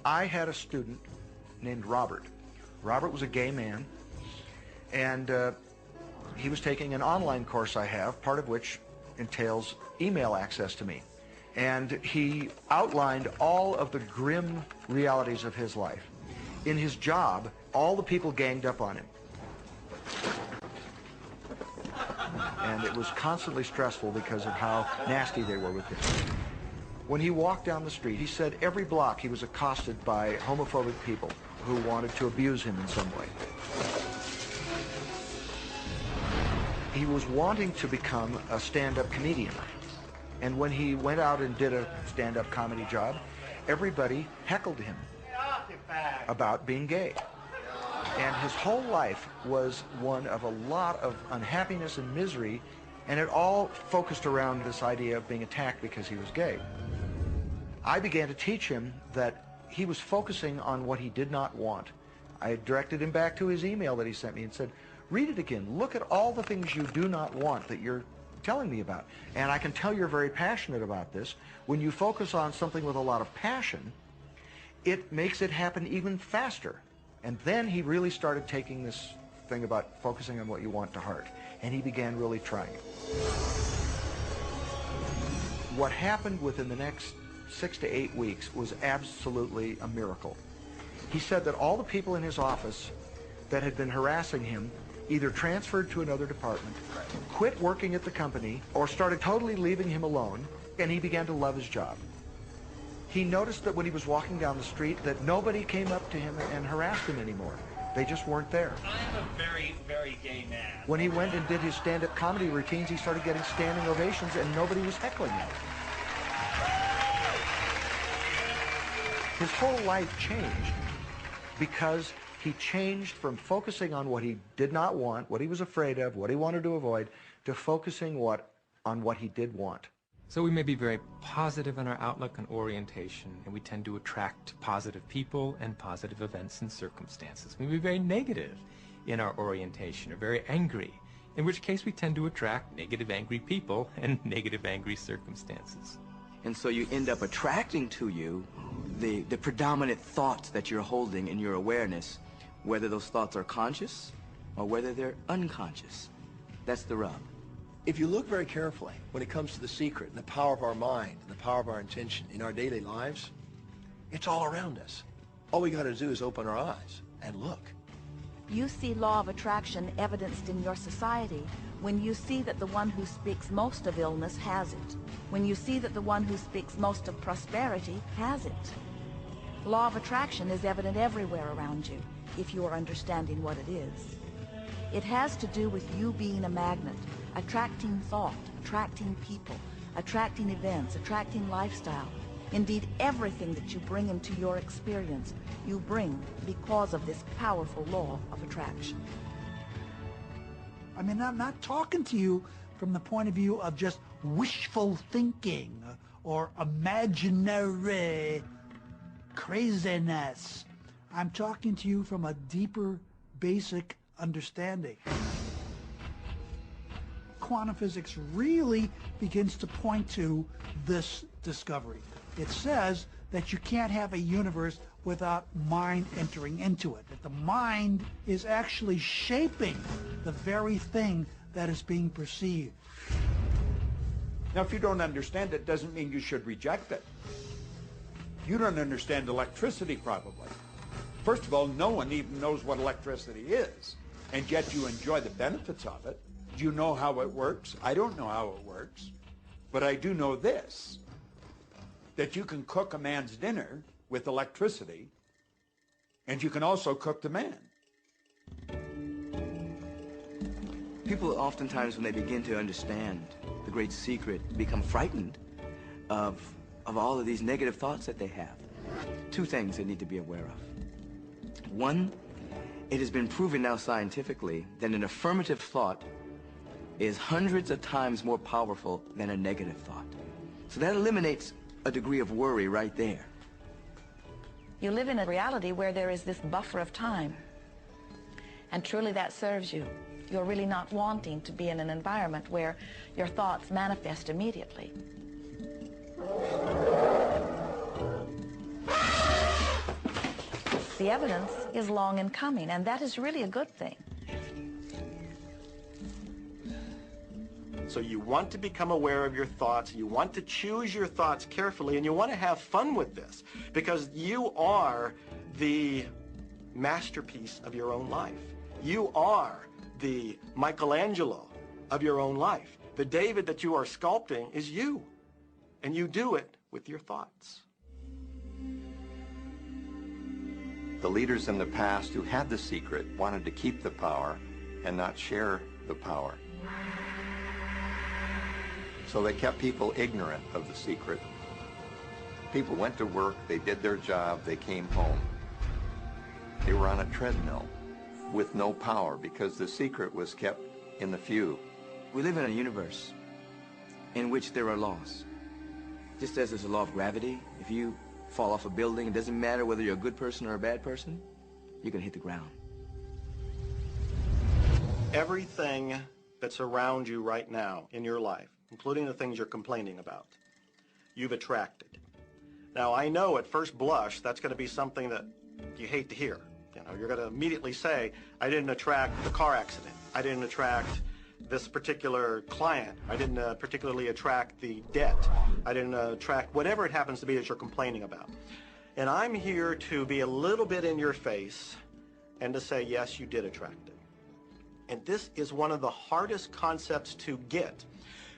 I had a student named Robert. Robert was a gay man, and he was taking an online course I have, part of which entails email access to me. And he outlined all of the grim realities of his life. In his job, all the people ganged up on him. And it was constantly stressful because of how nasty they were with him. When he walked down the street, he said every block he was accosted by homophobic people who wanted to abuse him in some way. He was wanting to become a stand-up comedian. And when he went out and did a stand-up comedy job, everybody heckled him about being gay. And his whole life was one of a lot of unhappiness and misery, and it all focused around this idea of being attacked because he was gay. I began to teach him that he was focusing on what he did not want. I directed him back to his email that he sent me and said, read it again. Look at all the things you do not want that you're telling me about. And I can tell you're very passionate about this. When you focus on something with a lot of passion, it makes it happen even faster. And then he really started taking this thing about focusing on what you want to heart. And he began really trying. What happened within the next 6 to 8 weeks was absolutely a miracle. He said that all the people in his office that had been harassing him either transferred to another department, quit working at the company, or started totally leaving him alone, and he began to love his job. He noticed that when he was walking down the street that nobody came up to him and harassed him anymore. They just weren't there. I'm a very, very gay man. When he went and did his stand-up comedy routines, he started getting standing ovations and nobody was heckling him. His whole life changed because he changed from focusing on what he did not want, what he was afraid of, what he wanted to avoid, to focusing on what he did want. So we may be very positive in our outlook and orientation, and we tend to attract positive people and positive events and circumstances. We may be very negative in our orientation, or very angry, in which case we tend to attract negative, angry people and negative, angry circumstances. And so you end up attracting to you the predominant thoughts that you're holding in your awareness, whether those thoughts are conscious or whether they're unconscious. That's the rub. If you look very carefully, when it comes to the secret and the power of our mind and the power of our intention in our daily lives, it's all around us. All we got to do is open our eyes and look. You see law of attraction evidenced in your society when you see that the one who speaks most of illness has it. When you see that the one who speaks most of prosperity has it. Law of attraction is evident everywhere around you, if you are understanding what it is. It has to do with you being a magnet, attracting thought, attracting people, attracting events, attracting lifestyle. Indeed, everything that you bring into your experience, you bring because of this powerful law of attraction. I mean, I'm not talking to you from the point of view of just wishful thinking or imaginary craziness. I'm talking to you from a deeper, basic understanding. Quantum physics really begins to point to this discovery. It says that you can't have a universe without mind entering into it, that the mind is actually shaping the very thing that is being perceived. Now, if you don't understand it, doesn't mean you should reject it. You don't understand electricity, probably. First of all, no one even knows what electricity is, and yet you enjoy the benefits of it. Do you know how it works? I don't know how it works, but I do know this, that you can cook a man's dinner with electricity, and you can also cook the man. People oftentimes, when they begin to understand the great secret, become frightened of all of these negative thoughts that they have. Two things they need to be aware of. One, it has been proven now scientifically that an affirmative thought is hundreds of times more powerful than a negative thought. So that eliminates a degree of worry right there. You live in a reality where there is this buffer of time, and truly that serves you. You're really not wanting to be in an environment where your thoughts manifest immediately. The evidence is long in coming, and that is really a good thing. So you want to become aware of your thoughts, you want to choose your thoughts carefully, and you want to have fun with this, because you are the masterpiece of your own life. You are the Michelangelo of your own life. The David that you are sculpting is you, and you do it with your thoughts. The leaders in the past who had the secret wanted to keep the power and not share the power. So they kept people ignorant of the secret. People went to work, they did their job, they came home. They were on a treadmill with no power because the secret was kept in the few. We live in a universe in which there are laws. Just as there's a law of gravity, if you fall off a building, it doesn't matter whether you're a good person or a bad person, you're gonna hit the ground. Everything that's around you right now in your life, including the things you're complaining about, you've attracted. Now, I know at first blush that's going to be something that you hate to hear. You know, you're going to immediately say, I didn't attract the car accident. I didn't attract this particular client. I didn't particularly attract the debt. I didn't attract whatever it happens to be that you're complaining about. And I'm here to be a little bit in your face and to say, yes, you did attract it. And this is one of the hardest concepts to get.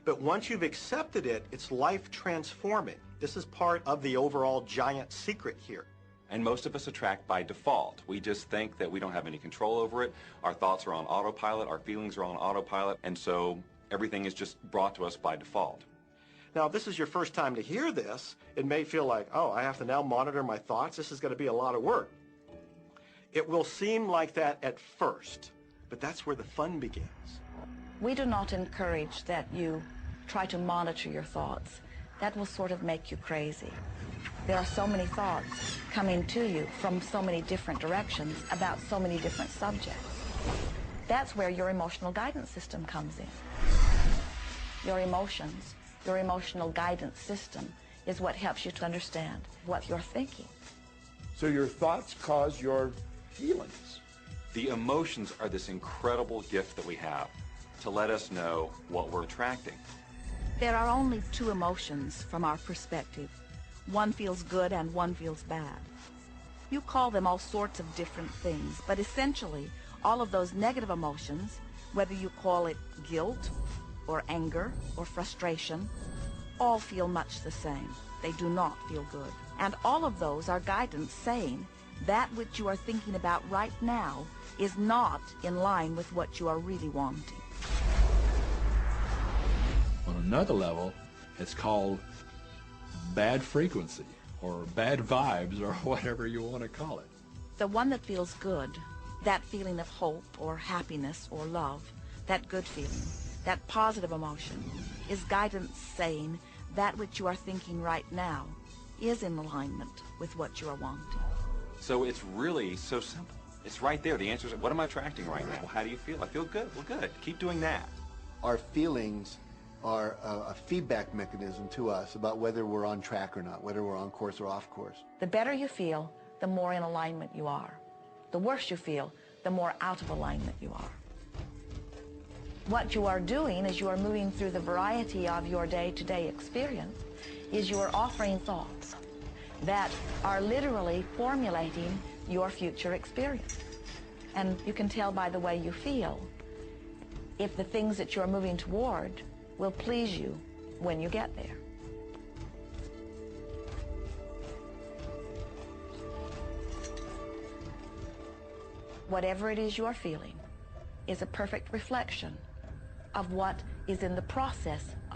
But once you've accepted it, it's life transforming. This is part of the overall giant secret here. And most of us attract by default. We just think that we don't have any control over it. Our thoughts are on autopilot, our feelings are on autopilot, and so everything is just brought to us by default. Now, if this is your first time to hear this, it may feel like, oh, I have to now monitor my thoughts. This is going to be a lot of work. It will seem like that at first, but that's where the fun begins. We do not encourage that you try to monitor your thoughts. That will sort of make you crazy. There are so many thoughts coming to you from so many different directions about so many different subjects. That's where your emotional guidance system comes in. Your emotions, your emotional guidance system is what helps you to understand what you're thinking. So your thoughts cause your feelings. The emotions are this incredible gift that we have to let us know what we're attracting. There are only two emotions from our perspective. One feels good and one feels bad. You call them all sorts of different things, but essentially all of those negative emotions, whether you call it guilt or anger or frustration, all feel much the same. They do not feel good. And all of those are guidance saying that which you are thinking about right now is not in line with what you are really wanting. On another level, it's called bad frequency or bad vibes or whatever you want to call it. The one that feels good, that feeling of hope or happiness or love, that good feeling, that positive emotion, is guidance saying that which you are thinking right now is in alignment with what you are wanting. So it's really so simple. It's right there. The answer is, what am I attracting right now? Well, how do you feel? I feel good. Well, good. Keep doing that. Our feelings are a feedback mechanism to us about whether we're on track or not, whether we're on course or off course. The better you feel, the more in alignment you are. The worse you feel, the more out of alignment you are. What you are doing as you are moving through the variety of your day-to-day experience is you are offering thoughts that are literally formulating your future experience. And you can tell by the way you feel if the things that you're moving toward will please you when you get there. Whatever it is you are feeling is a perfect reflection of what is in the process